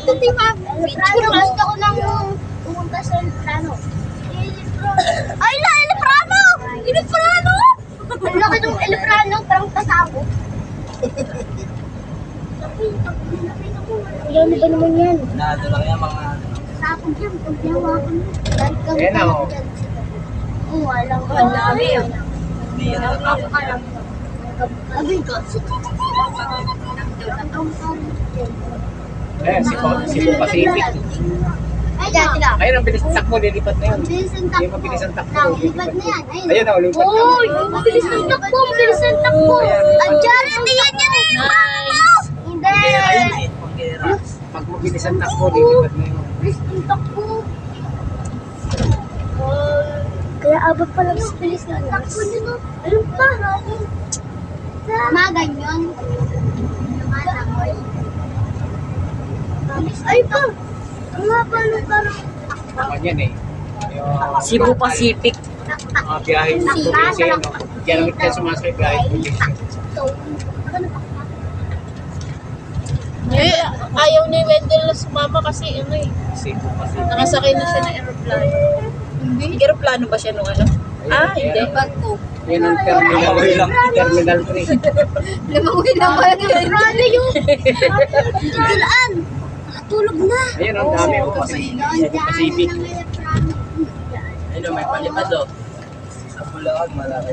ito, di ba? Picture lang ako ng pumunta sa Eleprano. Ay na, Eleprano! Eleprano! Ang laki ng Eleprano, parang tasabo. Yan, ano ba naman yan? Nado lang yan mga... Sapog yan, pag yawakan mo. Ayan na, oh. Oo, alam ko. Ang dami, oh. Hindi yan nakakapot. Sabi ko, Ayan, Cebu Pacific. ay, tira. Ayun, ang bilis ng takbo, lilipat na yun. Mabilis ang Hindi takbo. mabilis ang takbo. Nakalipad na yan. Ayun, lupat na. Uy, mabilis ang takbo, mabilis ang takbo. Andiyan, hindi yan yan eh. Nice. Hindi. Ayun, pag mabilis ang takbo, lilipat na yun. Mabilis ang takbo. Kaya abot pa lang sa bilis ng takbo nito. Ayun pa. Mga ganyan. Ay pa. Ang haba nung parang Naman yan eh. Yung Cebu Pacific. mga biyahe ng probinsya, no? Diyan naman tayo sumasakay biyahe ng probinsya. Eh, ayaw ni Wendell na sumama kasi ano eh. Cebu Pacific. Nakasakay na siya ng aeroplano. Hindi. Aeroplano ba siya nung ano? Ah, hindi. Bago. Yan ang terminal 3. Lumawi na ba yung Eleprano yung Dilaan. Nakatulog na. Ayun, ang dami oh, kasi Cebu Pacific. Eleprano. Ayun, may palipad oh. Sa Bulacan, malaki.